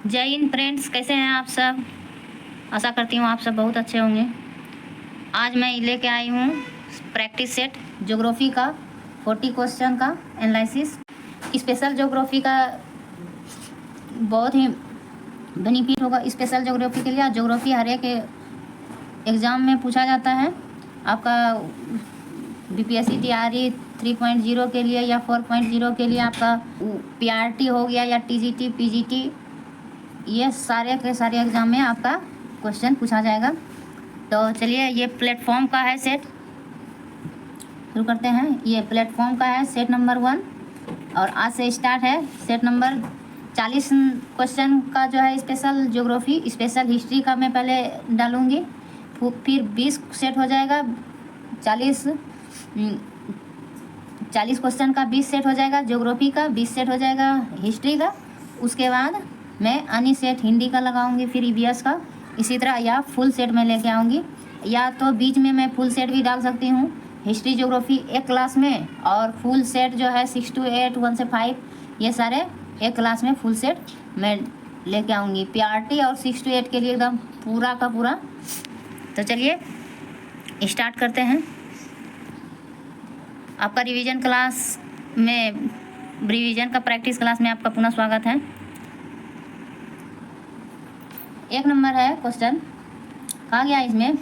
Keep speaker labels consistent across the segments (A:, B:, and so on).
A: जय हिंद फ्रेंड्स, कैसे हैं आप सब। आशा करती हूँ आप सब बहुत अच्छे होंगे। आज मैं लेके आई हूँ प्रैक्टिस सेट ज्योग्राफी का 40 क्वेश्चन का एनालिसिस। स्पेशल ज्योग्राफी का बहुत ही बेनिफिट होगा स्पेशल ज्योग्राफी के लिए। ज्योग्राफी हर एक एग्ज़ाम में पूछा जाता है। आपका बीपीएससी तैयारी 3.0 के लिए या 4.0 के लिए आपका पीआरटी हो गया या टीजीटी पीजीटी, ये सारे के सारे एग्ज़ाम में आपका क्वेश्चन पूछा जाएगा। तो चलिए, ये प्लेटफॉर्म का है सेट, शुरू करते हैं। ये प्लेटफॉर्म का है सेट नंबर 1 और आज से स्टार्ट है सेट नंबर 40 क्वेश्चन का जो है स्पेशल ज्योग्राफी। स्पेशल हिस्ट्री का मैं पहले डालूँगी, फिर 20 सेट हो जाएगा। 40 क्वेश्चन का 20 सेट हो जाएगा, ज्योग्राफी का 20 सेट हो जाएगा, हिस्ट्री का। उसके बाद मैं अन्य सेट हिंदी का लगाऊंगी, फिर ईवीएस का, इसी तरह, या फुल सेट में लेके आऊँगी, या तो बीच में मैं फुल सेट भी डाल सकती हूँ। हिस्ट्री ज्योग्राफी एक क्लास में और फुल सेट जो है 6 to 8, 1 से 5, ये सारे एक क्लास में फुल सेट मैं लेके आऊँगी। पीआरटी और 6 to 8 के लिए एकदम पूरा का पूरा। तो चलिए स्टार्ट करते हैं। आपका रिवीजन क्लास में, रिवीजन का प्रैक्टिस क्लास में आपका पुनः स्वागत है। एक नंबर है क्वेश्चन, कहा गया इसमें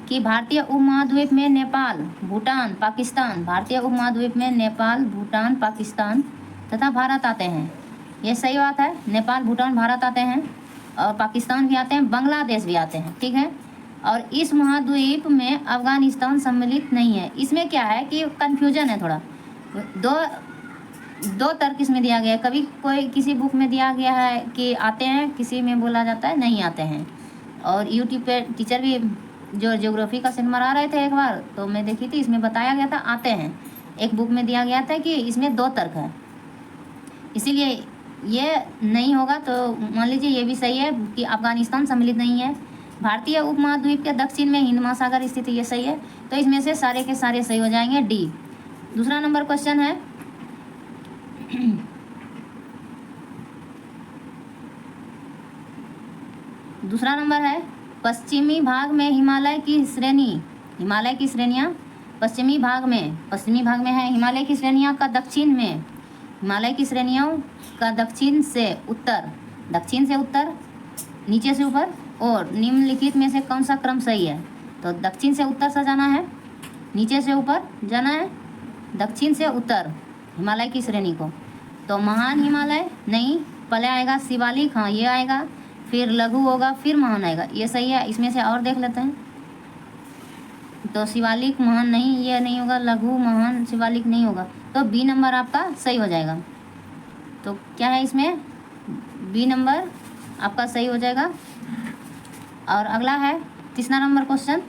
A: कि भारतीय उपमहाद्वीप में नेपाल, भूटान, पाकिस्तान, भारतीय उपमहाद्वीप में नेपाल, भूटान, पाकिस्तान तथा भारत आते हैं। ये सही बात है। नेपाल, भूटान, भारत आते हैं और पाकिस्तान भी आते हैं, बांग्लादेश भी आते हैं, ठीक है। और इस महाद्वीप में अफगानिस्तान सम्मिलित नहीं है। इसमें क्या है कि कन्फ्यूजन है थोड़ा। दो तर्क इसमें दिया गया है। कभी कोई किसी बुक में दिया गया है कि आते हैं, किसी में बोला जाता है नहीं आते हैं। और यूट्यूब पे टीचर भी जो ज्योग्राफी का सेट मरा रहे थे एक बार, तो मैं देखी थी, इसमें बताया गया था आते हैं। एक बुक में दिया गया था कि इसमें 2 तर्क है, इसीलिए ये नहीं होगा। तो मान लीजिए ये भी सही है कि अफगानिस्तान सम्मिलित नहीं है। भारतीय उपमहाद्वीप के दक्षिण में हिंद महासागर स्थित है, ये सही है। तो इसमें से सारे के सारे सही हो जाएंगे, डी। दूसरा नंबर क्वेश्चन है दूसरा नंबर है, पश्चिमी भाग में हिमालय की श्रेणियाँ पश्चिमी भाग में है। हिमालय की श्रेणियाँ का दक्षिण में, हिमालय की श्रेणियों का दक्षिण से उत्तर, नीचे से ऊपर, और निम्नलिखित में से कौन सा क्रम सही है। तो दक्षिण से उत्तर से जाना है, नीचे से ऊपर जाना है, दक्षिण से उत्तर हिमालय की श्रेणी को। तो महान हिमालय नहीं, पहले आएगा शिवालिक, हाँ ये आएगा, फिर लघु होगा, फिर महान आएगा, ये सही है। इसमें से और देख लेते हैं। तो शिवालिक महान नहीं, ये नहीं होगा, लघु महान शिवालिक नहीं होगा। तो बी नंबर आपका सही हो जाएगा। तो क्या है इसमें, बी नंबर आपका सही हो जाएगा। और अगला है तीसरा नंबर क्वेश्चन,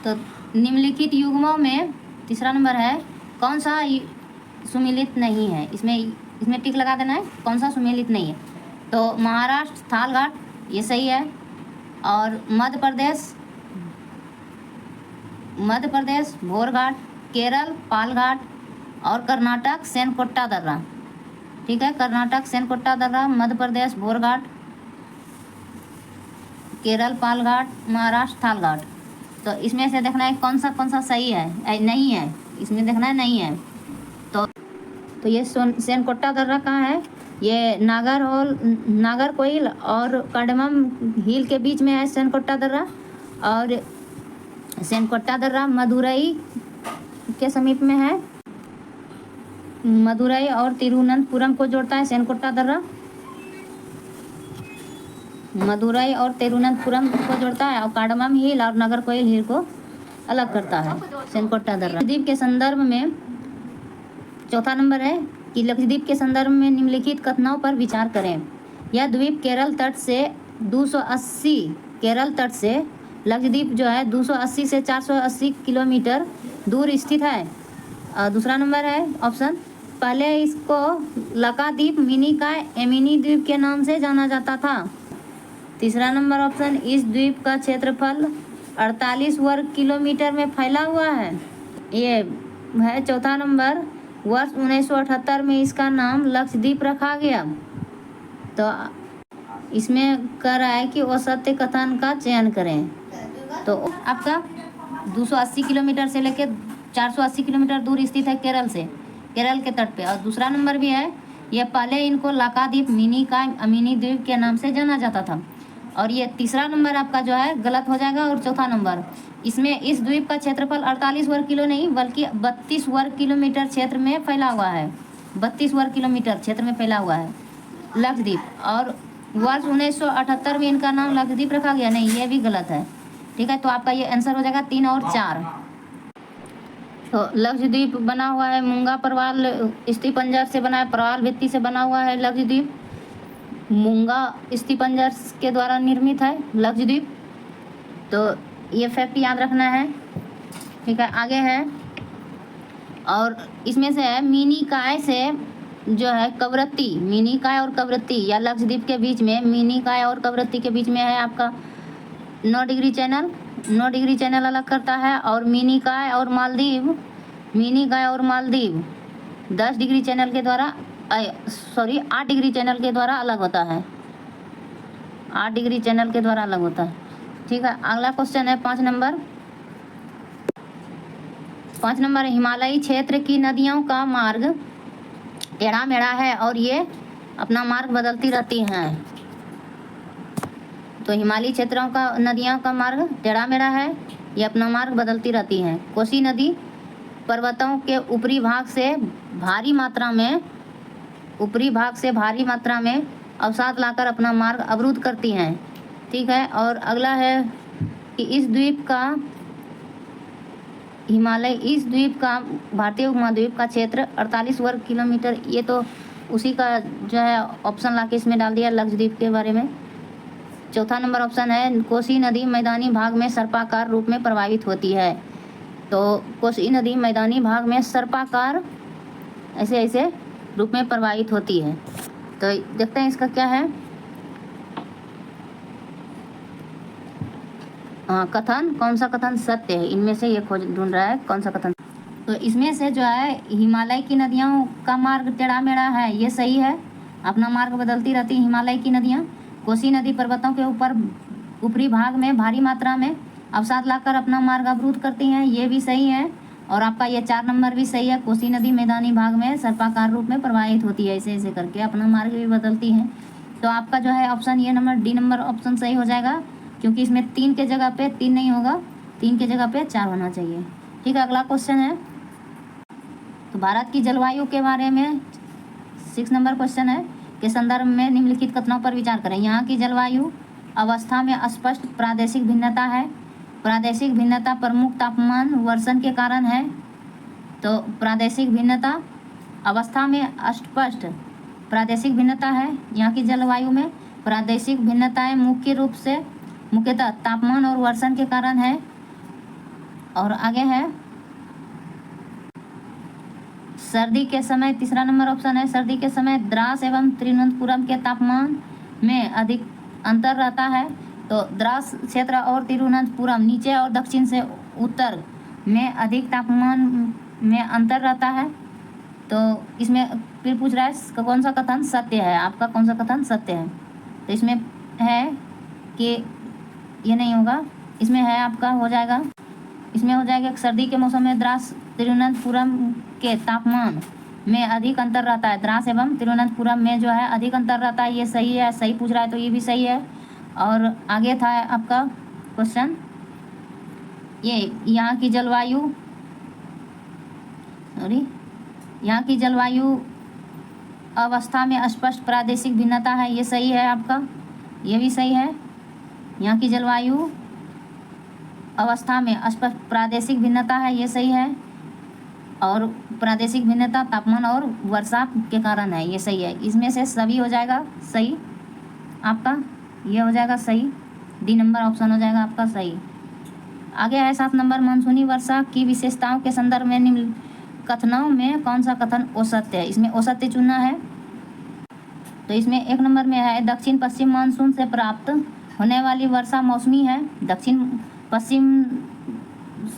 A: तो निम्नलिखित युग्मों में तीसरा नंबर है, कौन सा सुमेलित नहीं है। इसमें टिक लगा देना है, कौन सा सुमेलित नहीं है। तो महाराष्ट्र थाल घाट, ये सही है। और मध्य प्रदेश भोर घाट, केरल पाल घाट, और कर्नाटक सेनकोट्टा दर्रा, ठीक है। कर्नाटक सेनकोट्टा दर्रा, मध्य प्रदेश भोर घाट, केरल पाल घाट, महाराष्ट्र थाल घाट। तो इसमें से देखना है कौन सा सही है, नहीं है, इसमें देखना है नहीं है। तो ये सेनकोट्टा दर्रा कहाँ है, ये नागरकोइल और कार्डमम हिल के बीच में है सेनकोट्टा दर्रा। और सेनकोट्टा दर्रा मदुरई के समीप में है। मदुरई और तिरुवनंतपुरम को जोड़ता है सेनकोट्टा दर्रा, मदुरई और तिरुवनंतपुरम को जोड़ता है। और कार्डमम हिल और नागरकोइल हिल को अलग करता है सेनकोट्टा दर्रा। लक्षद्वीप के संदर्भ में चौथा नंबर है कि लक्षद्वीप के संदर्भ में निम्नलिखित कथनों पर विचार करें। यह द्वीप केरल तट से लक्षद्वीप जो है 280 से 480 किलोमीटर दूर स्थित है। दूसरा नंबर है ऑप्शन, पहले इसको लकाद्वीप मिनिकॉय एमिनी द्वीप के नाम से जाना जाता था। तीसरा नंबर ऑप्शन, इस द्वीप का क्षेत्रफल 48 वर्ग किलोमीटर में फैला हुआ है। ये है चौथा नंबर, वर्ष 1978 में इसका नाम लक्षद्वीप रखा गया। तो इसमें कह रहा है कि असत्य कथन का चयन करें। तो आपका 280 किलोमीटर से लेकर 480 किलोमीटर दूर स्थित है केरल से, केरल के तट पे। और दूसरा नंबर भी है, ये पहले इनको लाकाद्वीप, मिनीकॉय, अमीनी द्वीप के नाम से जाना जाता था। और ये तीसरा नंबर आपका जो है गलत हो जाएगा। और चौथा नंबर, इसमें इस द्वीप का क्षेत्रफल 48 वर्ग किलो नहीं बल्कि 32 वर्ग किलोमीटर क्षेत्र में फैला हुआ है। 32 वर्ग किलोमीटर क्षेत्र में फैला हुआ है लक्षद्वीप। और वर्ष 1978 में इनका नाम लक्षद्वीप रखा गया, नहीं, ये भी गलत है। ठीक है, तो आपका ये आंसर हो जाएगा 3 और 4। तो लक्षद्वीप बना हुआ है मूंगा परवाल अस्थिपंजर से बना है, परवाल भित्ति से बना हुआ है लक्षद्वीप। मूंगा अस्थिपंजर के द्वारा निर्मित है लक्षद्वीप। तो ये फैक्ट याद रखना है। ठीक है, आगे है। और इसमें से है मिनीकॉय से जो है कवरत्ती, मिनीकॉय और कवरत्ती या लक्षद्वीप के बीच में, मिनीकॉय और कवरत्ती के बीच में है आपका 9 डिग्री चैनल। 9 डिग्री चैनल अलग करता है। और मिनीकॉय और मालदीव, मिनीकॉय और मालदीव 10 डिग्री चैनल के द्वारा 8 डिग्री चैनल के द्वारा अलग होता है। 8 डिग्री चैनल के द्वारा अलग होता है। ठीक है, अगला क्वेश्चन है 5 नंबर। 5 नंबर, हिमालयी क्षेत्र की नदियों का मार्ग टेढ़ा मेढ़ा है और ये अपना मार्ग बदलती रहती हैं। तो हिमालयी क्षेत्रों का नदियों का मार्ग टेढ़ा मेढ़ा है, ये अपना मार्ग बदलती रहती हैं। कोसी नदी पर्वतों के ऊपरी भाग से भारी मात्रा में अवसाद लाकर अपना मार्ग अवरुद्ध करती हैं। ठीक है, और अगला है कि इस द्वीप का भारतीय उपमहाद्वीप का क्षेत्र 48 वर्ग किलोमीटर, ये तो उसी का जो है ऑप्शन लाके इसमें डाल दिया लक्षद्वीप के बारे में। चौथा नंबर ऑप्शन है, कोसी नदी मैदानी भाग में सर्पाकार रूप में प्रवाहित होती है। तो कोसी नदी मैदानी भाग में सर्पाकार ऐसे रूप में प्रवाहित होती है। तो देखते हैं इसका क्या है। कथन, कौन सा कथन सत्य है, इनमें से ये खोज ढूंढ रहा है कौन सा कथन। तो इसमें से जो है हिमालय की नदियों का मार्ग टेढ़ा मेढ़ा है, ये सही है, अपना मार्ग बदलती रहती है हिमालय की नदियाँ। कोसी नदी पर्वतों के ऊपरी भाग में भारी मात्रा में अवसाद लाकर अपना मार्ग अवरुद्ध करती हैं, ये भी सही है। और आपका ये 4 नंबर भी सही है, कोसी नदी मैदानी भाग में सर्पाकार रूप में प्रवाहित होती है, ऐसे करके अपना मार्ग भी बदलती हैं। तो आपका जो है ऑप्शन ये नंबर डी नंबर ऑप्शन सही हो जाएगा, क्योंकि इसमें 3 के जगह पे 3 नहीं होगा, 3 के जगह पे 4 होना चाहिए। ठीक है, अगला क्वेश्चन है। तो भारत की जलवायु के बारे में 6 नंबर क्वेश्चन है के संदर्भ में निम्नलिखित कथनों पर विचार करें। यहाँ की जलवायु अवस्था में स्पष्ट प्रादेशिक भिन्नता है। प्रादेशिक भिन्नता प्रमुख तापमान वर्षण के कारण है। तो प्रादेशिक भिन्नता अवस्था में स्पष्ट प्रादेशिक भिन्नता है। यहाँ की जलवायु में प्रादेशिक भिन्नताएं मुख्यतः तापमान और वर्षण के कारण है। और आगे है सर्दी के समय, तीसरा नंबर ऑप्शन है, सर्दी के समय द्रास एवं तिरुवनंतपुरम के तापमान में अधिक अंतर रहता है। तो द्रास क्षेत्र और तिरुवनंतपुरम नीचे और दक्षिण से उत्तर में अधिक तापमान में अंतर रहता है। तो इसमें फिर पूछ रहा है कौन सा कथन सत्य है, आपका कौन सा कथन सत्य है। तो इसमें है कि ये नहीं होगा, इसमें है आपका हो जाएगा, इसमें हो जाएगा सर्दी के मौसम में द्रास तिरुवनंतपुरम के तापमान में अधिक अंतर रहता है। द्रास एवं तिरुवनंतपुरम में जो है अधिक अंतर रहता है, ये सही है, सही पूछ रहा है तो ये भी सही है। और आगे था आपका क्वेश्चन ये यहाँ की जलवायु अवस्था में स्पष्ट प्रादेशिक भिन्नता है, ये सही है आपका, ये भी सही है। यहाँ की जलवायु अवस्था में स्पष्ट प्रादेशिक भिन्नता है, ये सही है। और प्रादेशिक भिन्नता तापमान और वर्षा के कारण है, ये सही है। इसमें से सभी हो जाएगा सही, आपका ये हो जाएगा सही, डी नंबर ऑप्शन हो जाएगा आपका सही। आगे है 7 नंबर, मानसूनी वर्षा की विशेषताओं के संदर्भ में निम्न कथनों में कौन सा कथन औसत्य है। इसमें औसत्य चुनना है। तो इसमें 1 नंबर में है दक्षिण पश्चिम मानसून से प्राप्त होने वाली वर्षा मौसमी है। दक्षिण पश्चिम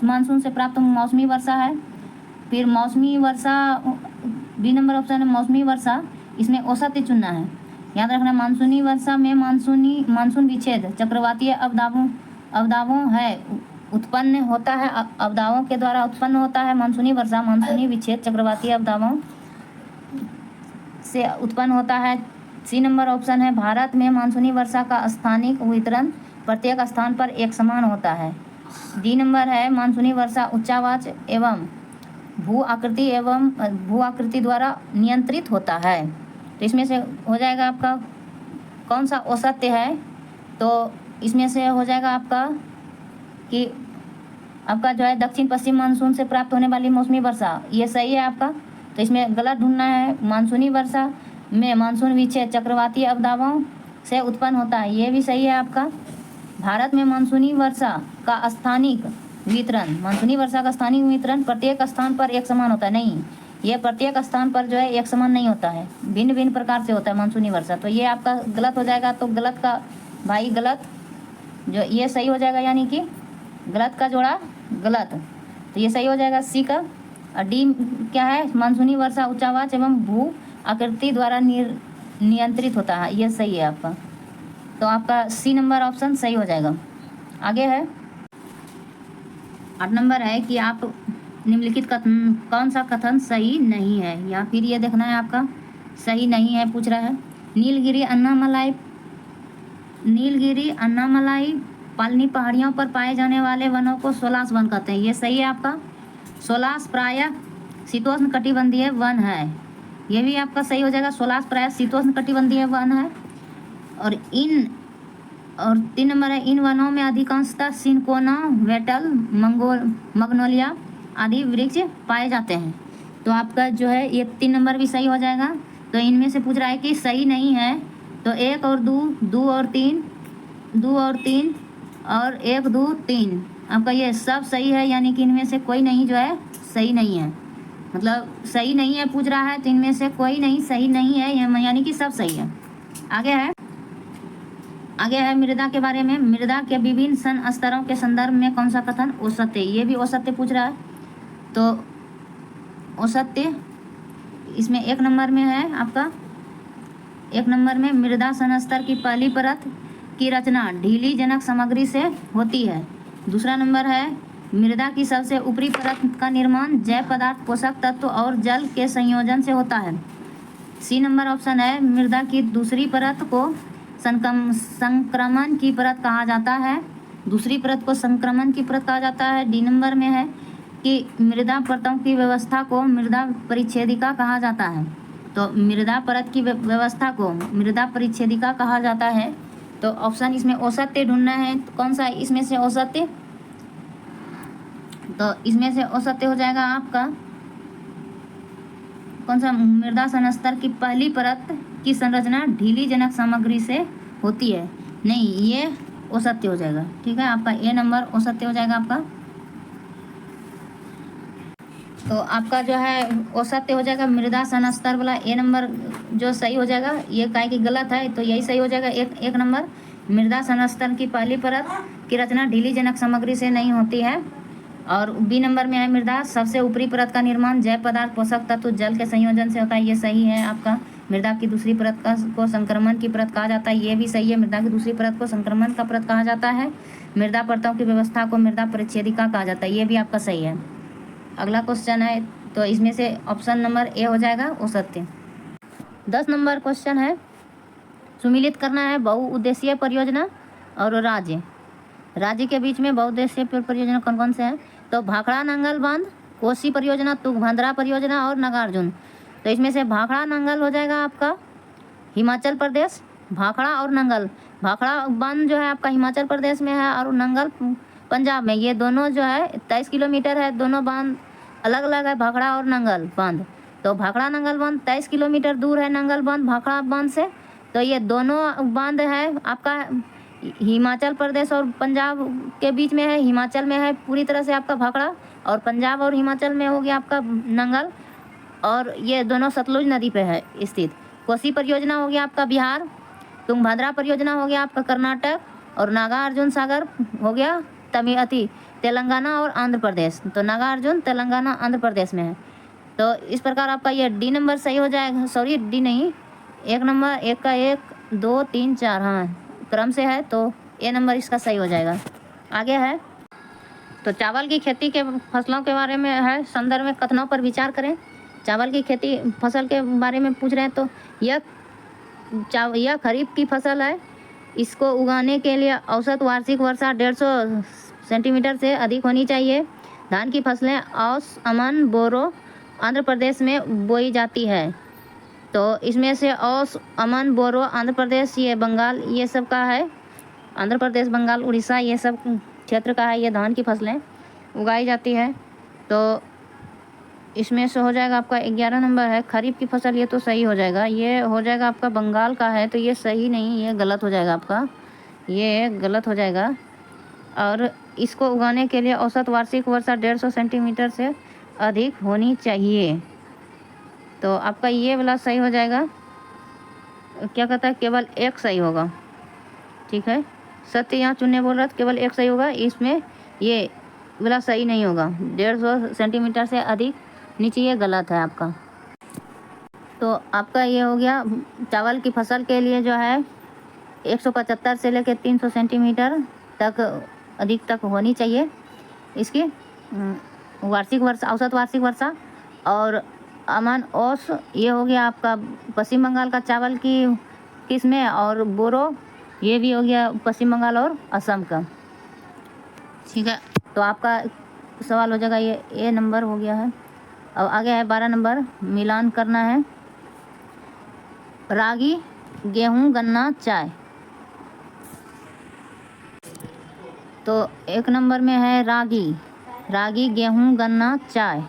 A: मानसून से प्राप्त मौसमी वर्षा है। फिर मौसमी वर्षा, बी नंबर ऑप्शन है मौसमी वर्षा, इसमें औसत चुनना है। याद रखना मानसूनी वर्षा में मानसून विच्छेद चक्रवातीय अवदाबों है उत्पन्न होता है, अवदाबों के द्वारा उत्पन्न होता है मानसूनी वर्षा। मानसूनी विच्छेद चक्रवातीय अवदाबों से उत्पन्न होता है। सी नंबर ऑप्शन है भारत में मानसूनी वर्षा का स्थानिक वितरण प्रत्येक स्थान पर एक समान होता है। डी नंबर है मानसूनी वर्षा उच्चावाच एवं भू आकृति द्वारा नियंत्रित होता है। तो इसमें से हो जाएगा आपका कौन सा औसत्य है, तो इसमें से हो जाएगा आपका कि आपका जो है दक्षिण पश्चिम मानसून से प्राप्त होने वाली मौसमी वर्षा, ये सही है आपका। तो इसमें गलत ढूंढना है। मानसूनी वर्षा में मानसून विच्छेद चक्रवातीय अवदाबों से उत्पन्न होता है, ये भी सही है आपका। भारत में मानसूनी वर्षा का स्थानिक वितरण प्रत्येक स्थान पर एक समान होता है, नहीं, ये प्रत्येक स्थान पर जो है एक समान नहीं होता है, भिन्न भिन्न प्रकार से होता है मानसूनी वर्षा। तो ये आपका गलत हो जाएगा। तो गलत का भाई गलत, जो ये सही हो जाएगा, यानी कि गलत का जोड़ा गलत, तो ये सही हो जाएगा सी का। और डी क्या है, मानसूनी वर्षा उच्चावाच एवं भू आकृति द्वारा नियंत्रित होता है, ये सही है आपका। तो आपका सी नंबर ऑप्शन सही हो जाएगा। आगे है 8 नंबर है कि आप निम्नलिखित कौन सा कथन सही नहीं है, या फिर ये देखना है आपका सही नहीं है पूछ रहा है। नीलगिरी अन्नामलाई पालनी पहाड़ियों पर पाए जाने वाले वनों को सोलास वन कहते हैं, ये सही है आपका। सोलास प्रायः शीतोष्ण कटिबंधीय वन है, ये भी आपका सही हो जाएगा। सोलास प्रायः शीतोष्ण कटिबंधीय वन है। और 3 नंबर है इन वनों में अधिकांशतः सिनकोना, वेटल, मग्नोलिया आदि वृक्ष पाए जाते हैं। तो आपका जो है ये 3 नंबर भी सही हो जाएगा। तो इनमें से पूछ रहा है कि सही नहीं है, तो 1 और 2 और 3 और 1 2 3 आपका ये सब सही है, यानी कि इनमें से कोई नहीं जो है सही नहीं है, मतलब सही नहीं है पूछ रहा है, तो इनमें से कोई नहीं सही नहीं है, यानी कि सब सही है। आगे है मृदा के बारे में। मृदा के विभिन्न सन स्तरों के संदर्भ में कौन सा कथन औसत्य, ये भी औसत्य पूछ रहा है। तो औसत्य इसमें 1 नंबर में है आपका, 1 नंबर में मृदा सन स्तर की पहली परत की रचना ढीली जनक सामग्री से होती है। दूसरा नंबर है मृदा की सबसे ऊपरी परत का निर्माण जैव पदार्थ, पोषक तत्व और जल के संयोजन से होता है। सी नंबर ऑप्शन है मृदा की दूसरी परत को संक्रमण की परत कहा जाता है, दूसरी परत को संक्रमण की परत कहा जाता है। डी नंबर में है कि मृदा परतों की व्यवस्था को मृदा परिच्छेदिका कहा जाता है। तो मृदा परत की व्यवस्था को मृदा परिच्छेदिका कहा जाता है। तो ऑप्शन इसमें औसत्य ढूंढना है, तो कौन सा इसमें से औसत्य, तो इसमें से औसत्य हो जाएगा आपका कौन सा, मृदा संस्तर की पहली परत की संरचना ढीली जनक सामग्री से होती है, नहीं, ये औसत्य हो जाएगा। ठीक है, आपका ए नंबर औसत्य हो जाएगा आपका। तो आपका जो है औसत्य हो जाएगा मृदा संस्तर वाला ए नंबर जो सही हो जाएगा। ये काहे कि गलत है, तो यही सही हो जाएगा। एक नंबर मृदा संस्तर की पहली परत की रचना ढीली जनक सामग्री से नहीं होती है। और बी नंबर में है मृदा सबसे ऊपरी परत का निर्माण जैव पदार्थ, पोषक तत्व, जल के संयोजन से होता है, ये सही है आपका। मृदा की दूसरी परत को संक्रमण की परत कहा जाता है, ये भी सही है। मृदा की दूसरी परत को संक्रमण का परत कहा जाता है। मृदा परतों की व्यवस्था को मृदा परिच्छेदिका कहा जाता है, ये भी आपका सही है। अगला क्वेश्चन है, तो इसमें से ऑप्शन नंबर ए हो जाएगा औसत्य। 10 नंबर क्वेश्चन है, सुमिलित करना है बहुउद्देशीय परियोजना और राज्य के बीच में बहुउद्देशीय परियोजना कौन कौन से हैं। तो भाखड़ा नंगल बांध, कोसी परियोजना, तुंगभद्रा परियोजना और नागार्जुन। तो इसमें से भाखड़ा नंगल हो जाएगा आपका हिमाचल प्रदेश। भाखड़ा और नंगल, भाखड़ा बांध जो है आपका हिमाचल प्रदेश में है और नंगल पंजाब में। ये दोनों जो है 23 किलोमीटर है, दोनों बांध अलग अलग है, भाखड़ा और नंगल बांध। तो भाखड़ा नंगल बांध 23 किलोमीटर दूर है नंगल बांध भाखड़ा बांध से। तो ये दोनों बांध है आपका हिमाचल प्रदेश और पंजाब के बीच में है। हिमाचल में है पूरी तरह से आपका भाखड़ा, और पंजाब और हिमाचल में हो गया आपका नंगल, और ये दोनों सतलुज नदी पे है स्थित। कोसी परियोजना हो गया आपका बिहार, तुंगभद्रा परियोजना हो गया आपका कर्नाटक, और नागार्जुन सागर हो गया तमिअति तेलंगाना और आंध्र प्रदेश। तो नागार्जुन तेलंगाना आंध्र प्रदेश में है। तो इस प्रकार आपका ये डी नंबर सही हो जाएगा, सॉरी डी नहीं, एक नंबर, एक का 1 2 3 4, हाँ क्रम से है, तो ए नंबर इसका सही हो जाएगा। आगे है तो चावल की खेती के फसलों के बारे में है, संदर्भ में कथनों पर विचार करें। चावल की खेती फसल के बारे में पूछ रहे हैं। तो यह खरीफ की फसल है। इसको उगाने के लिए औसत वार्षिक वर्षा 150 सेंटीमीटर से अधिक होनी चाहिए। धान की फसलें औस, अमन, बोरो आंध्र प्रदेश में बोई जाती है। तो इसमें से औस, अमन, बोरो आंध्र प्रदेश, ये बंगाल, ये सब का है। आंध्र प्रदेश, बंगाल, उड़ीसा, ये सब क्षेत्र का है। ये धान की फसलें उगाई जाती है। तो इसमें से हो जाएगा आपका 11 नंबर है खरीफ की फसल। ये तो सही हो जाएगा। ये हो जाएगा आपका बंगाल का है, तो ये सही नहीं, ये गलत हो जाएगा आपका, ये गलत हो जाएगा। और इसको उगाने के लिए औसत वार्षिक वर्षा 150 सेंटीमीटर से अधिक होनी चाहिए। तो आपका ये वाला सही हो जाएगा। क्या कहता है, केवल एक सही होगा, ठीक है। सत्य यहाँ चुनने बोल रहा था, केवल एक सही होगा। इसमें ये वाला सही नहीं होगा, 150 सेंटीमीटर से अधिक नीचे, ये गलत है आपका। तो आपका ये हो गया चावल की फसल के लिए जो है 175 से लेकर 300 सेंटीमीटर तक अधिक तक होनी चाहिए इसकी वार्षिक वर्षा, औसत वार्षिक वर्षा। और अमन ओस ये हो गया आपका पश्चिम बंगाल का चावल की किस्में, और बोरो ये भी हो गया पश्चिम बंगाल और असम का, ठीक है। तो आपका सवाल हो जाएगा ये ए नंबर हो गया है। अब आगे है 12 नंबर, मिलान करना है। रागी, गेहूं, गन्ना, चाय। तो एक नंबर में है रागी, रागी, गेहूं, गन्ना, चाय।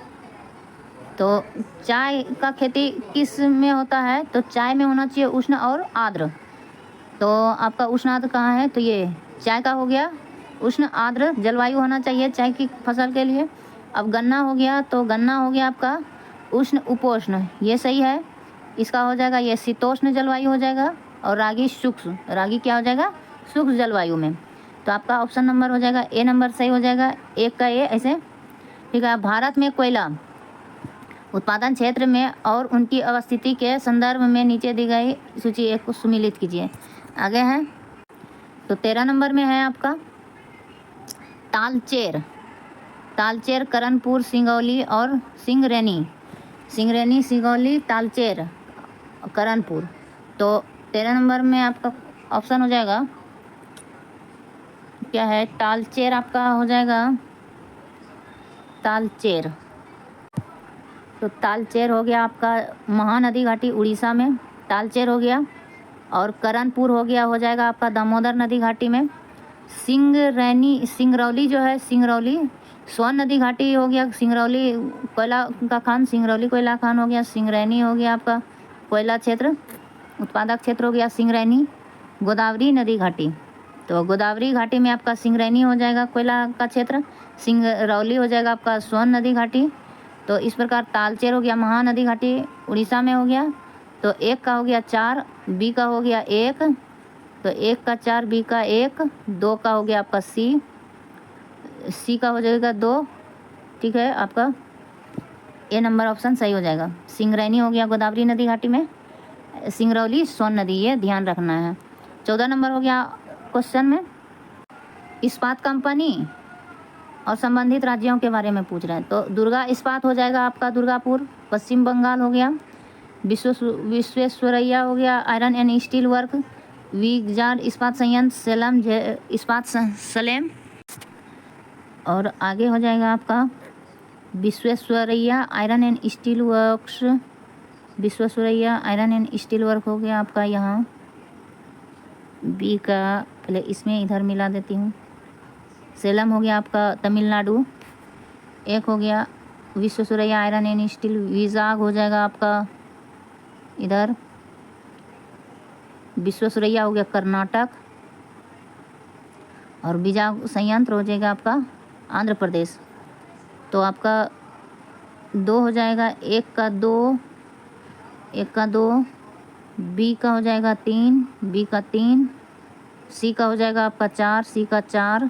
A: तो चाय का खेती किस में होता है, तो चाय में होना चाहिए उष्ण और आर्द्र। तो आपका उष्ण आर्द्र कहाँ है, तो ये चाय का हो गया उष्ण आर्द्र जलवायु होना चाहिए चाय की फसल के लिए। अब गन्ना हो गया, तो गन्ना हो गया आपका उष्ण उपोष्ण, ये सही है। इसका हो जाएगा ये शीतोष्ण जलवायु हो जाएगा। और रागी शुष्क, रागी क्या हो जाएगा, शुष्क जलवायु में। तो आपका ऑप्शन नंबर हो जाएगा ए नंबर सही हो जाएगा, एक का ए ऐसे, ठीक है। भारत में कोयला उत्पादन क्षेत्र में और उनकी अवस्थिति के संदर्भ में नीचे दी गई सूची एक को सुमिलित कीजिए। आगे है तो 13 नंबर में है आपका तालचेर, तालचेर, करणपुर, सिंगरौली और सिंगरैनी, सिंगरैनी, सिंगरौली, तालचेर, करणपुर। तो 13 नंबर में आपका ऑप्शन हो जाएगा क्या है, तालचेर आपका हो जाएगा तालचेर। तो तालचेर हो गया आपका महानदी घाटी उड़ीसा में, तालचेर हो गया। और करणपुर हो गया, हो जाएगा आपका दामोदर नदी घाटी में। सिंगरैनी, सिंगरौली जो है, सिंगरौली सोन नदी घाटी हो गया। सिंगरौली कोयला का खान, सिंगरौली कोयला खान हो गया। सिंगरैनी हो गया आपका कोयला क्षेत्र, उत्पादक क्षेत्र हो गया सिंगरैनी। गोदावरी नदी घाटी, तो गोदावरी घाटी में आपका सिंगरैनी हो जाएगा कोयला का क्षेत्र। सिंगरौली हो जाएगा आपका सोन नदी घाटी। तो इस प्रकार तालचेर हो गया महानदी घाटी उड़ीसा में हो गया। तो एक का हो गया 4, बी का हो गया 1, तो 1 का 4, बी का 1, 2 का हो गया आपका सी का हो जाएगा 2, ठीक है। आपका ए नंबर ऑप्शन सही हो जाएगा। सिंगरैनी हो गया गोदावरी नदी घाटी में, सिंगरौली सोन नदी, ये ध्यान रखना है। 14 नंबर हो गया क्वेश्चन में इस्पात कंपनी और संबंधित राज्यों के बारे में पूछ रहे हैं। तो दुर्गा इस्पात हो जाएगा आपका दुर्गापुर, पश्चिम बंगाल हो गया। विश्वेश्वरैया हो गया iron and steel work, wizard इस्पात संयंत्र सेलम इस्पात सलेम। और आगे हो जाएगा आपका Visvesvaraya iron and steel works, Visvesvaraya iron and steel work हो गया आपका यहाँ बी का, पहले इसमें इधर मिला देती हूँ। सेलम हो गया आपका तमिलनाडु, एक हो गया Visvesvaraya iron and steel. Vizag हो जाएगा आपका इधर, विश्वेश्वरैया हो गया कर्नाटक। और विजाग संयंत्र हो जाएगा आपका आंध्र प्रदेश। तो आपका 2 हो जाएगा, 1 का 2, 1 का 2, बी का हो जाएगा 3, बी का 3, सी का हो जाएगा आपका 4, सी का 4,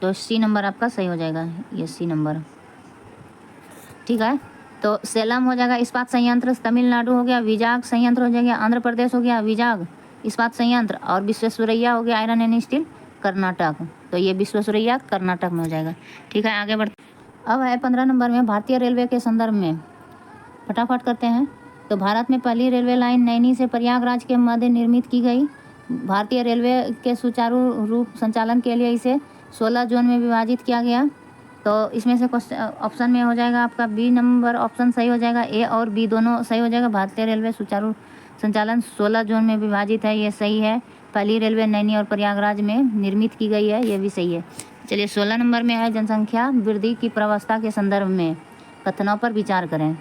A: तो सी नंबर आपका सही हो जाएगा, ये सी नंबर। ठीक है, तो सेलम हो जाएगा इस्पात संयंत्र, तमिलनाडु हो गया। विजाग संयंत्र हो जाएगा आंध्र प्रदेश हो गया विजाग इस्पात संयंत्र। और विश्वेश्वरैया हो गया आयरन एंड स्टील कर्नाटक। तो ये विश्वेश्वरैया कर्नाटक में हो जाएगा। ठीक है, आगे बढ़ते। अब है 15 नंबर में भारतीय रेलवे के संदर्भ में, फटाफट करते हैं। तो भारत में पहली रेलवे लाइन नैनी से प्रयागराज के मध्य निर्मित की गई। भारतीय रेलवे के सुचारू रूप संचालन के लिए इसे 16 जोन में विभाजित किया गया। तो इसमें से ऑप्शन में हो जाएगा आपका बी नंबर ऑप्शन सही हो जाएगा, ए और बी दोनों सही हो जाएगा। भारतीय रेलवे सुचारू संचालन 16 जोन में विभाजित है, ये सही है। पहली रेलवे नैनी और प्रयागराज में निर्मित की गई है, ये भी सही है। चलिए 16 नंबर में है जनसंख्या वृद्धि की प्रवस्था के संदर्भ में कथनों पर विचार करें।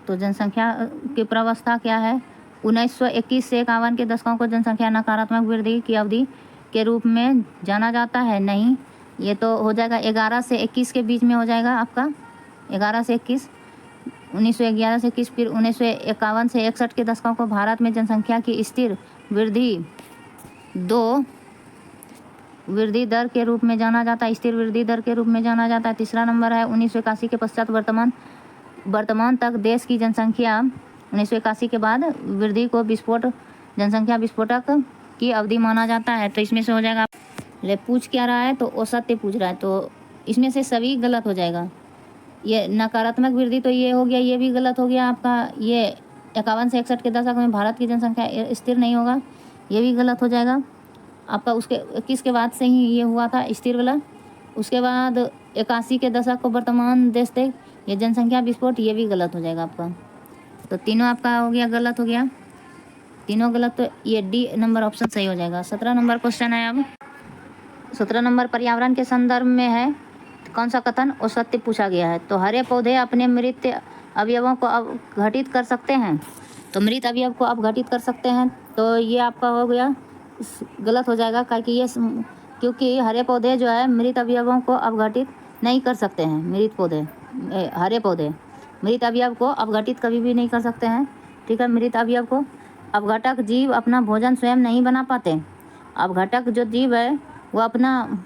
A: तो जनसंख्या की प्रवस्था क्या है? 1921 से 51 के दशकों को जनसंख्या नकारात्मक वृद्धि की अवधि के रूप में जाना जाता है। नहीं, ये तो हो जाएगा 11 से 21 के बीच में हो जाएगा आपका 11 से 21, 1911 से 21। फिर 1951 से 61 के दशकों को भारत में जनसंख्या की स्थिर वृद्धि वृद्धि दर के रूप में जाना जाता है, स्थिर वृद्धि दर के रूप में जाना जाता है। तीसरा नंबर है 1981 के पश्चात वर्तमान तक देश की जनसंख्या 1981 के बाद वृद्धि को जनसंख्या विस्फोटक की अवधि माना जाता है। तो इसमें से हो जाएगा, ले पूछ क्या रहा है, तो औसत्य पूछ रहा है, तो इसमें से सभी गलत हो जाएगा। ये नकारात्मक वृद्धि तो ये हो गया, ये भी गलत हो गया आपका। ये 51 से 61 के दशक में भारत की जनसंख्या स्थिर नहीं होगा, ये भी गलत हो जाएगा आपका। उसके 21 के बाद से ही ये हुआ था स्थिर वाला। उसके बाद 81 के दशक को वर्तमान देश थे, ये जनसंख्या विस्फोट, ये भी गलत हो जाएगा आपका। तो तीनों आपका हो गया गलत हो गया, तीनों गलत। तो ये डी नंबर ऑप्शन सही हो जाएगा। 17 नंबर क्वेश्चन है अब। 17 नंबर पर्यावरण के संदर्भ में है, कौन सा कथन औसत्य पूछा गया है? तो हरे पौधे अपने मृत अवयवों को अपघटित कर सकते हैं। तो मृत अवयव को अपघटित कर सकते हैं, तो ये आपका हो गया गलत हो जाएगा, क्योंकि हरे पौधे जो है मृत अवयवों को अपघटित नहीं कर सकते हैं। हरे पौधे मृत अवयव को अपघटित कभी भी नहीं कर सकते हैं। ठीक है, मृत अवयव को अपघटक जीव अपना भोजन स्वयं नहीं बना पाते। अपघटक जो जीव है वो अपना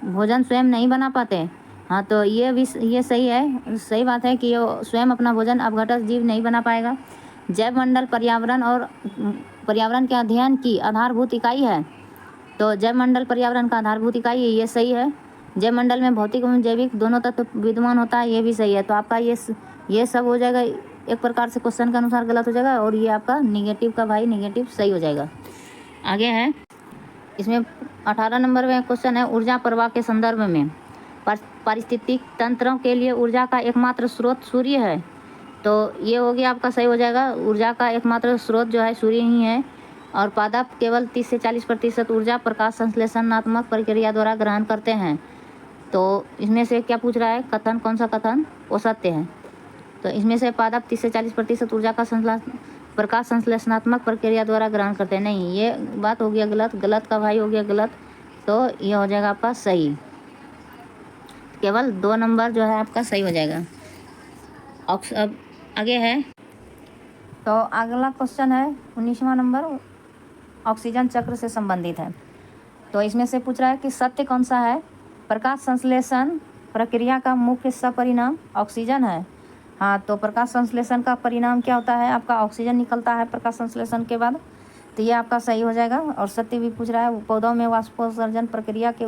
A: भोजन स्वयं नहीं बना पाते। हाँ, तो ये सही है, सही बात है कि ये स्वयं अपना भोजन अपघटक जीव नहीं बना पाएगा। जैव मंडल पर्यावरण के अध्ययन की आधारभूत इकाई है। तो जैव मंडल पर्यावरण का आधारभूत इकाई है, ये सही है। जैव मंडल में भौतिक एवं जैविक दोनों तत्व विद्यमान होता है, ये भी सही है। तो आपका ये सब हो जाएगा, एक प्रकार से क्वेश्चन के अनुसार गलत हो जाएगा, और ये आपका निगेटिव का भाई निगेटिव सही हो जाएगा। आगे है, इसमें 18 नंबर में क्वेश्चन है ऊर्जा प्रवाह के संदर्भ में, पारिस्थितिक तंत्रों के लिए ऊर्जा का एकमात्र स्रोत सूर्य है। तो ये हो गया आपका सही हो जाएगा। ऊर्जा का एकमात्र स्रोत जो है सूर्य ही है, और पादप केवल 30 से 40% ऊर्जा प्रकाश संश्लेषणात्मक प्रक्रिया द्वारा ग्रहण करते हैं। तो इसमें से क्या पूछ रहा है, कथन कौन सा कथन औसत्य है? तो इसमें से पादप 30 से 40% ऊर्जा का प्रकाश संश्लेषणात्मक प्रक्रिया द्वारा ग्रहण करते हैं। नहीं, ये बात हो गया गलत, गलत का भाई हो गया गलत। तो ये हो जाएगा आपका सही, केवल 2 नंबर जो है आपका सही हो जाएगा। अब आगे है, तो अगला क्वेश्चन है 19वां नंबर, ऑक्सीजन चक्र से संबंधित है। तो इसमें से पूछ रहा है कि सत्य कौन सा है? प्रकाश संश्लेषण प्रक्रिया का मुख्य सपरिणाम ऑक्सीजन है। हाँ, तो प्रकाश संश्लेषण का परिणाम क्या होता है? आपका ऑक्सीजन निकलता है प्रकाश संश्लेषण के बाद, तो ये आपका सही हो जाएगा। और सत्य भी पूछ रहा है, पौधों में वाष्पोत्सर्जन प्रक्रिया के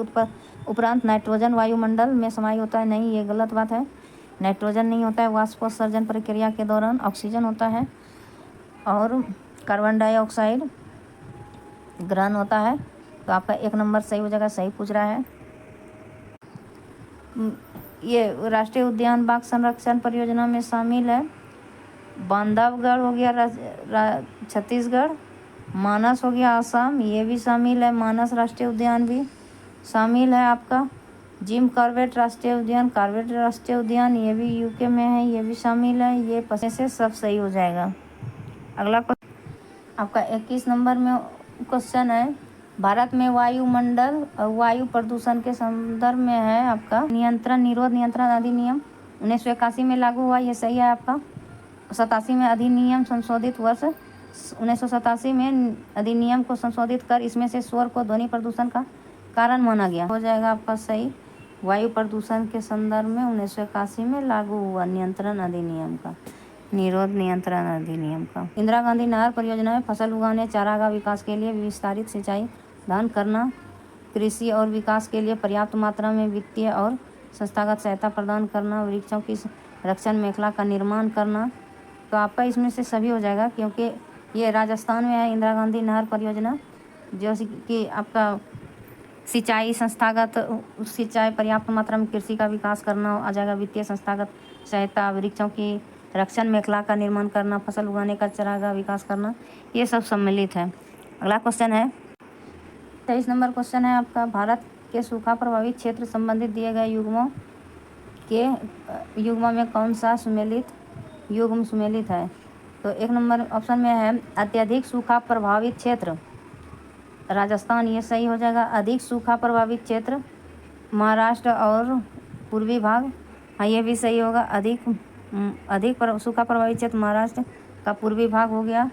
A: उपरांत नाइट्रोजन वायुमंडल में समाई होता है। नहीं, ये गलत बात है, नाइट्रोजन नहीं होता है वाष्पोत्सर्जन प्रक्रिया के दौरान, ऑक्सीजन होता है। और कार्बन डाइऑक्साइड ग्रहण होता है। तो आपका 1 नंबर सही हो जाएगा, सही पूछ रहा है। ये राष्ट्रीय उद्यान बाघ संरक्षण परियोजना में शामिल है। बांधवगढ़ हो गया छत्तीसगढ़, मानस हो गया असम, ये भी शामिल है। मानस राष्ट्रीय उद्यान भी शामिल है आपका। जिम कॉर्बेट राष्ट्रीय उद्यान ये भी यूके में है, ये भी शामिल है। ये पसंद से सब सही हो जाएगा। अगला आपका 21 नंबर में क्वेश्चन है, भारत में वायुमंडल और वायु प्रदूषण के संदर्भ में है आपका निरोध नियंत्रण अधिनियम 1981 में लागू हुआ, ये सही है आपका। 87 में अधिनियम संशोधित, वर्ष 1987 में अधिनियम को संशोधित कर इसमें से शोर को ध्वनि प्रदूषण का कारण माना गया। हो जाएगा आपका सही, वायु प्रदूषण के संदर्भ में 1981 में लागू हुआ नियंत्रण अधिनियम का, निरोध नियंत्रण अधिनियम का। इंदिरा गांधी नहर परियोजना में फसल उगाने, चारागाह विकास के लिए विस्तारित सिंचाई दान करना, कृषि और विकास के लिए पर्याप्त मात्रा में वित्तीय और संस्थागत सहायता प्रदान करना, वृक्षों की रक्षण मेखला का निर्माण करना। तो आपका इसमें से सभी हो जाएगा, क्योंकि ये राजस्थान में है इंदिरा गांधी नहर परियोजना, जो कि आपका सिंचाई, संस्थागत सिंचाई, पर्याप्त मात्रा में कृषि का विकास करना आ जाएगा, वित्तीय संस्थागत सहायता, वृक्षों की रक्षण मेखला का निर्माण करना, फसल उगाने का चारागाह विकास करना, ये सब सम्मिलित है। अगला क्वेश्चन है 23 नंबर क्वेश्चन है आपका, भारत के सूखा प्रभावित क्षेत्र संबंधित दिए गए युग्मों में कौन सा युग्म सुमेलित है? तो 1 नंबर ऑप्शन में है अत्यधिक सूखा प्रभावित क्षेत्र, राजस्थान, ये सही हो जाएगा। अधिक सूखा प्रभावित क्षेत्र, महाराष्ट्र और पूर्वी भाग, हाँ ये भी सही होगा। अधिक सूखा प्रभावित क्षेत्र महाराष्ट्र का पूर्वी भाग हो गया।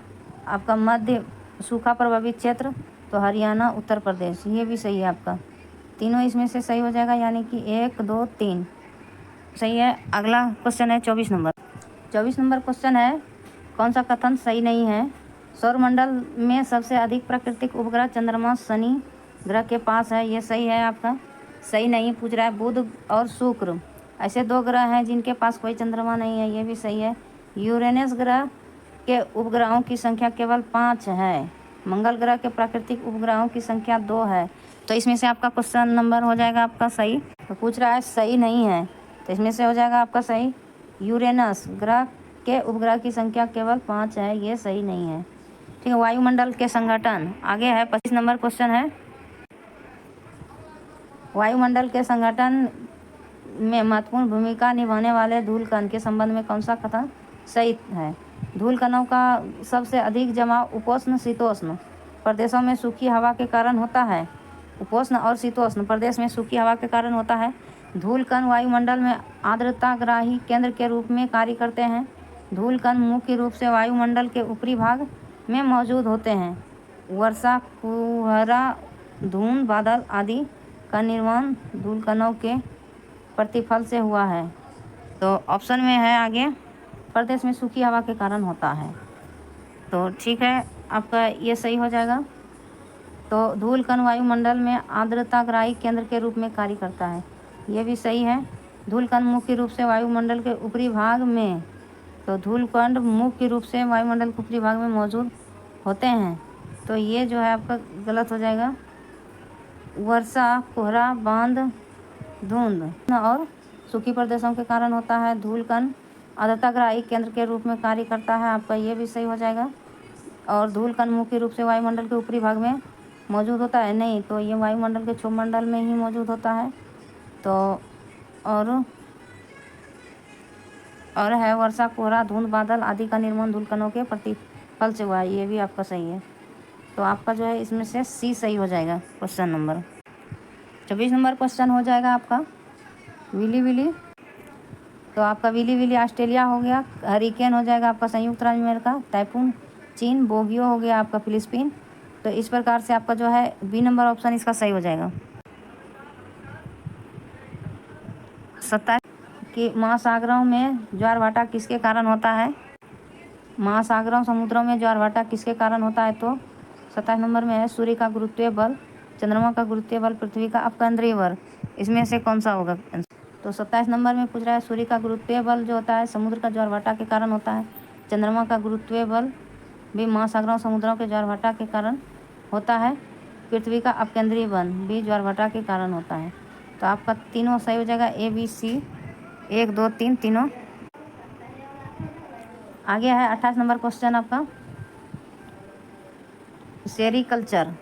A: आपका मध्य सूखा प्रभावित क्षेत्र तो हरियाणा, उत्तर प्रदेश, ये भी सही है आपका। तीनों इसमें से सही हो जाएगा, यानी कि 1, 2, 3 सही है। अगला क्वेश्चन है 24 नंबर। 24 नंबर क्वेश्चन है, कौन सा कथन सही नहीं है? सौरमंडल में सबसे अधिक प्राकृतिक उपग्रह चंद्रमा शनि ग्रह के पास है, ये सही है आपका। सही नहीं पूछ रहा है, बुध और शुक्र ऐसे 2 ग्रह हैं जिनके पास कोई चंद्रमा नहीं है, ये भी सही है। यूरेनस ग्रह के उपग्रहों की संख्या केवल 5 है। मंगल ग्रह के प्राकृतिक उपग्रहों की संख्या 2 है। तो इसमें से आपका क्वेश्चन नंबर हो जाएगा आपका सही। तो पूछ रहा है सही नहीं है, तो इसमें से हो जाएगा आपका सही, यूरेनस ग्रह के उपग्रह की संख्या केवल 5 है, ये सही नहीं है। ठीक है। वायुमंडल के संगठन आगे है, 25 नंबर क्वेश्चन है, वायुमंडल के संगठन में महत्वपूर्ण भूमिका निभाने वाले धूलकण के संबंध में कौन सा कथन सही है? धूलकणों का सबसे अधिक जमाव उपोष्ण शीतोष्ण प्रदेशों में सूखी हवा के कारण होता है। उपोष्ण और शीतोष्ण प्रदेश में सूखी हवा के कारण होता है। धूलकण वायुमंडल में आर्द्रताग्राही केंद्र के रूप में कार्य करते हैं। धूलकण मुख्य रूप से वायुमंडल के ऊपरी भाग में मौजूद होते हैं। वर्षा, कुहरा, धुंध, बादल आदि का निर्माण धूलकणों के प्रतिफल से हुआ है। तो ऑप्शन में है आगे, प्रदेश में सूखी हवा के कारण होता है। तो ठीक है, आपका ये सही हो जाएगा। तो धूलकण वायुमंडल में आर्द्रताग्राही केंद्र के रूप में कार्य करता है, ये भी सही है। धूलकण मुख्य रूप से वायुमंडल के ऊपरी भाग में, तो धूलकण मुख्य रूप से वायुमंडल के ऊपरी भाग में मौजूद होते हैं, तो ये जो है आपका गलत हो जाएगा। वर्षा, कोहरा, बांध, धुंध और सूखी प्रदेशों के कारण होता है। धूलकण आर्द्रताग्राही केंद्र के रूप में कार्य करता है, आपका ये भी सही हो जाएगा। और धूलकण मुख्य रूप से वायुमंडल के ऊपरी भाग में मौजूद होता है, नहीं, तो ये वायुमंडल के क्षोभमंडल में ही मौजूद होता है। तो और है वर्षा, कोहरा, धुंध, बादल आदि का निर्माण धूलकणों के प्रतिफल से हुआ है, ये भी आपका सही है। तो आपका जो है इसमें से सी सही हो जाएगा क्वेश्चन नंबर। 24 नंबर क्वेश्चन हो जाएगा आपका विली विली। तो आपका विली विली ऑस्ट्रेलिया हो गया, हरिकेन हो जाएगा आपका संयुक्त राज्य अमेरिका, टाइफून चीन, बोगियो हो गया आपका फिलिस्पीन। तो इस प्रकार से आपका जो है बी नंबर ऑप्शन इसका सही हो जाएगा। 27 कि महासागरों में ज्वार-भाटा किसके कारण होता है? महासागरों, समुद्रों में ज्वार-भाटा किसके कारण होता है? तो 27 नंबर में है सूर्य का गुरुत्वीय बल, चंद्रमा का गुरुत्वीय बल, पृथ्वी का अपकेंद्रीय बल, इसमें से कौन सा होगा? तो 27 नंबर में पूछ रहा है सूर्य का गुरुत्वीय बल जो होता है समुद्र का ज्वार-भाटा के कारण होता है। चंद्रमा का गुरुत्वीय बल भी महासागरों, समुद्रों के ज्वार-भाटा के कारण होता है। पृथ्वी का अपकेंद्रीय बल भी ज्वार-भाटा के कारण होता है। तो आपका तीनों सही हो जाएगा, ए बी सी, 1, 2, 3 तीनों। आगे है 28 नंबर क्वेश्चन आपका सेरीकल्चर।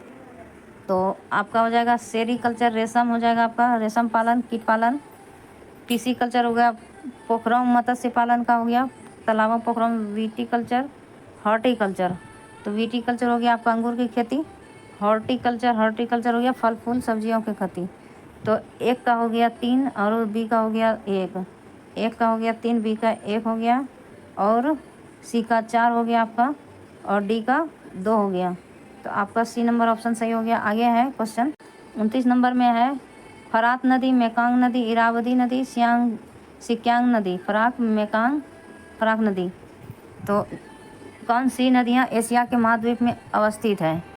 A: तो आपका हो जाएगा सेरीकल्चर, रेशम हो जाएगा आपका, रेशम पालन, कीट पालन। टिसीकल्चर हो गया, पोखरों मत्स्य पालन का हो गया, तालाबों पोखरों विटीकल्चर। हॉर्टिकल्चर, तो विटीकल्चर हो गया आपका अंगूर की खेती। हॉर्टिकल्चर हो गया फल फूल सब्जियों की खेती। तो एक का हो गया 3 और बी का हो गया 1, एक का हो गया 3, बी का 1 हो गया और सी का 4 हो गया आपका और डी का 2 हो गया। तो आपका सी नंबर ऑप्शन सही हो गया। आगे है क्वेश्चन 29 नंबर में है फरात नदी, मेकांग नदी, इरावदी नदी, सिक्यांग नदी। फराक नदी। तो कौन सी नदियाँ एशिया के महाद्वीप में अवस्थित है?